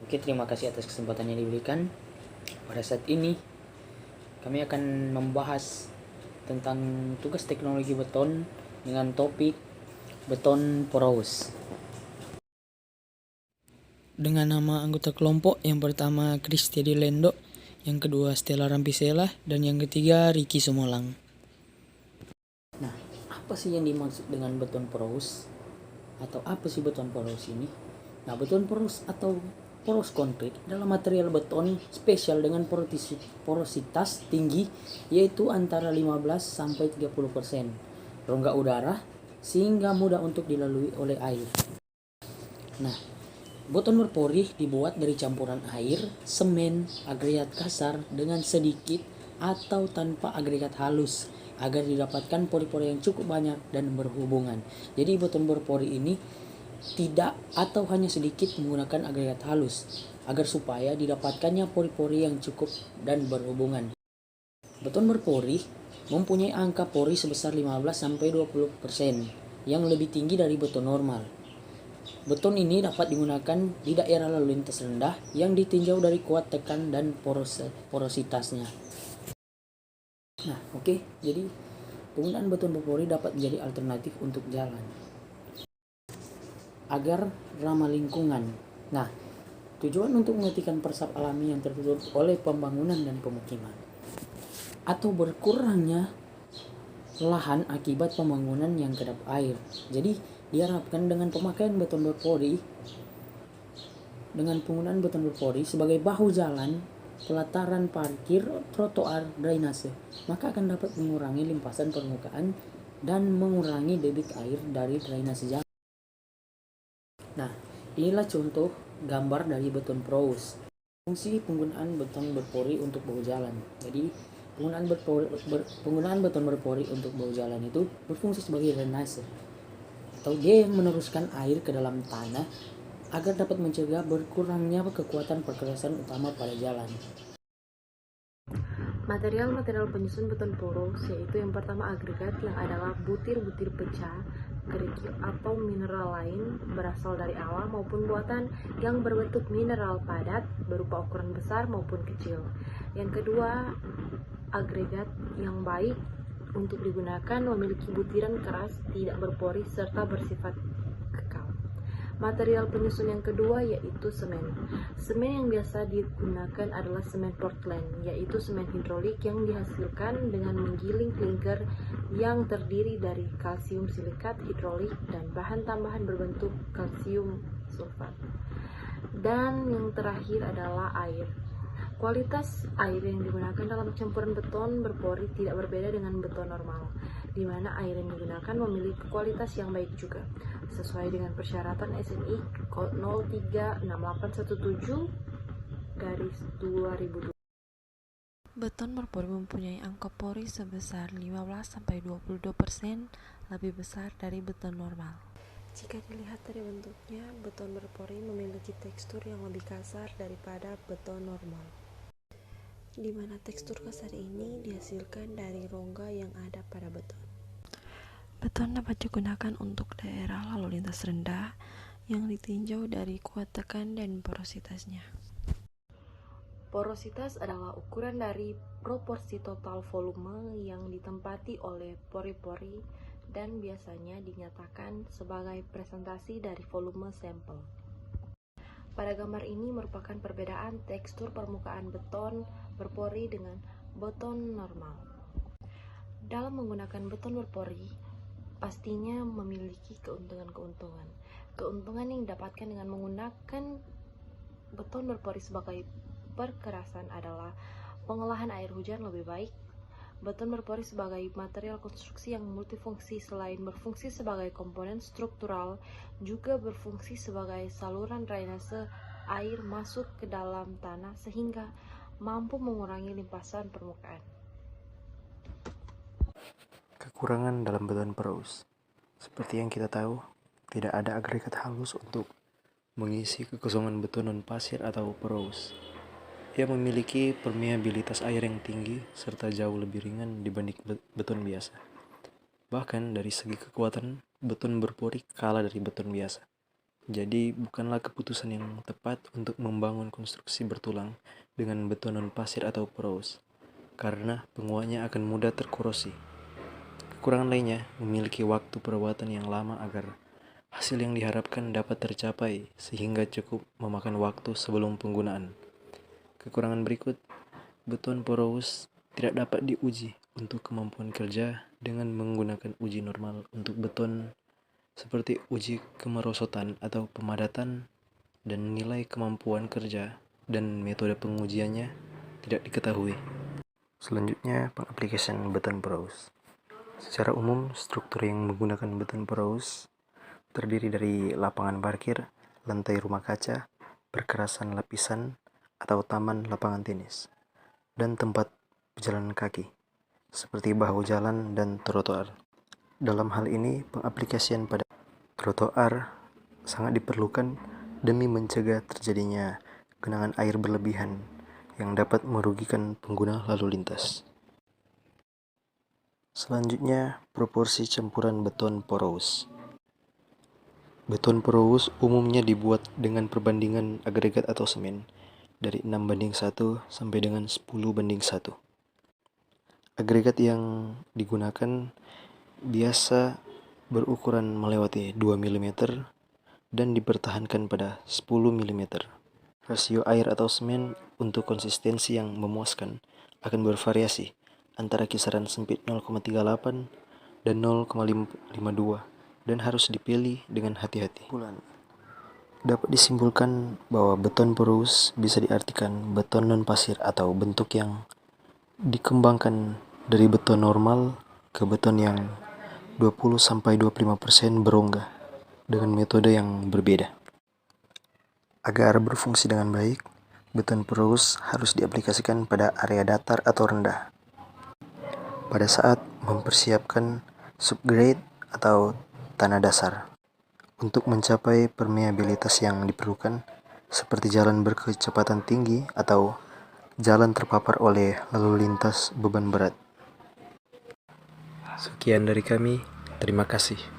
Oke, terima kasih atas kesempatan yang diberikan. Pada saat ini kami akan membahas tentang tugas teknologi beton dengan topik beton poros. Dengan nama anggota kelompok, yang pertama Kristiadi Lendo, yang kedua Stella Rampisela, dan yang ketiga Ricky Sumolang. Nah, apa sih yang dimaksud dengan beton poros? Atau apa sih beton poros ini? Nah, beton poros atau poros konkret adalah material beton spesial dengan porositas tinggi, yaitu antara 15 sampai 30%, rongga udara sehingga mudah untuk dilalui oleh air. Nah, beton berpori dibuat dari campuran air, semen, agregat kasar dengan sedikit atau tanpa agregat halus agar didapatkan pori-pori yang cukup banyak dan berhubungan. Jadi beton berpori ini tidak atau hanya sedikit menggunakan agregat halus agar supaya didapatkannya pori-pori yang cukup dan berhubungan. Beton berpori mempunyai angka pori sebesar 15-20% yang lebih tinggi dari beton normal. Beton ini dapat digunakan di daerah lalu lintas rendah yang ditinjau dari kuat tekan dan porositasnya. Nah, jadi penggunaan beton berpori dapat menjadi alternatif untuk jalan agar ramah lingkungan. Nah, tujuan untuk menghentikan peresap alami yang tertutup oleh pembangunan dan pemukiman atau berkurangnya lahan akibat pembangunan yang kedap air. Jadi diharapkan dengan pemakaian beton berpori, dengan penggunaan beton berpori sebagai bahu jalan, pelataran parkir, trotoar, drainase, maka akan dapat mengurangi limpasan permukaan dan mengurangi debit air dari drainase jalan. Nah, inilah contoh gambar dari beton poros. Fungsi penggunaan beton berpori untuk bahu jalan. Jadi, penggunaan beton berpori untuk bahu jalan itu berfungsi sebagai drainase, atau dia yang meneruskan air ke dalam tanah agar dapat mencegah berkurangnya kekuatan perkerasan utama pada jalan. Material-material penyusun beton poros yaitu yang pertama agregat, yang adalah butir-butir pecah, kerikil atau mineral lain berasal dari alam maupun buatan yang berbentuk mineral padat berupa ukuran besar maupun kecil. Yang kedua, agregat yang baik untuk digunakan memiliki butiran keras, tidak berpori, serta bersifat kekal. Material penyusun yang kedua yaitu semen. Semen yang biasa digunakan adalah semen Portland, yaitu semen hidrolik yang dihasilkan dengan menggiling klinker yang terdiri dari kalsium silikat hidrolik dan bahan tambahan berbentuk kalsium sulfat. Dan yang terakhir adalah air. Kualitas air yang digunakan dalam campuran beton berpori tidak berbeda dengan beton normal, di mana air yang digunakan memiliki kualitas yang baik juga, sesuai dengan persyaratan SNI 036817/2002. Beton berpori mempunyai angka pori sebesar 15-22% lebih besar dari beton normal. Jika dilihat dari bentuknya, beton berpori memiliki tekstur yang lebih kasar daripada beton normal, di mana tekstur kasar ini dihasilkan dari rongga yang ada pada beton. Beton dapat digunakan untuk daerah lalu lintas rendah yang ditinjau dari kuat tekan dan porositasnya. Porositas adalah ukuran dari proporsi total volume yang ditempati oleh pori-pori dan biasanya dinyatakan sebagai presentasi dari volume sampel. Pada gambar ini merupakan perbedaan tekstur permukaan beton berpori dengan beton normal. Dalam menggunakan beton berpori, pastinya memiliki keuntungan-keuntungan. Keuntungan yang didapatkan dengan menggunakan beton berpori sebagai perkerasan adalah pengolahan air hujan lebih baik. Beton berpori sebagai material konstruksi yang multifungsi, selain berfungsi sebagai komponen struktural, juga berfungsi sebagai saluran drainase air masuk ke dalam tanah sehingga mampu mengurangi limpasan permukaan. Kekurangan dalam beton poros. Seperti yang kita tahu, tidak ada agregat halus untuk mengisi kekosongan beton non pasir atau poros. Ia memiliki permeabilitas air yang tinggi serta jauh lebih ringan dibanding beton biasa. Bahkan dari segi kekuatan, beton berpori kalah dari beton biasa. Jadi bukanlah keputusan yang tepat untuk membangun konstruksi bertulang dengan beton non pasir atau porous, karena penguatnya akan mudah terkorosi. Kekurangan lainnya memiliki waktu perawatan yang lama agar hasil yang diharapkan dapat tercapai sehingga cukup memakan waktu sebelum penggunaan. Kekurangan berikut, beton porous tidak dapat diuji untuk kemampuan kerja dengan menggunakan uji normal untuk beton seperti uji kemerosotan atau pemadatan, dan nilai kemampuan kerja dan metode pengujiannya tidak diketahui. Selanjutnya, pengaplikasian beton porous. Secara umum, struktur yang menggunakan beton porous terdiri dari lapangan parkir, lantai rumah kaca, perkerasan lapisan atau taman lapangan tenis, dan tempat pejalan kaki, seperti bahu jalan dan trotoar. Dalam hal ini, pengaplikasian pada trotoar sangat diperlukan demi mencegah terjadinya genangan air berlebihan yang dapat merugikan pengguna lalu lintas. Selanjutnya, proporsi campuran beton porous. Beton porous umumnya dibuat dengan perbandingan agregat atau semen dari 6:1 sampai dengan 10:1. Agregat yang digunakan biasa berukuran melewati 2 mm dan dipertahankan pada 10 mm. Rasio air atau semen untuk konsistensi yang memuaskan akan bervariasi antara kisaran sempit 0,38 dan 0,52 dan harus dipilih dengan hati-hati. Dapat disimpulkan bahwa beton porous bisa diartikan beton non-pasir atau bentuk yang dikembangkan dari beton normal ke beton yang 20-25% berongga dengan metode yang berbeda. Agar berfungsi dengan baik, beton porous harus diaplikasikan pada area datar atau rendah. Pada saat mempersiapkan subgrade atau tanah dasar untuk mencapai permeabilitas yang diperlukan, seperti jalan berkecepatan tinggi atau jalan terpapar oleh lalu lintas beban berat. Sekian dari kami, terima kasih.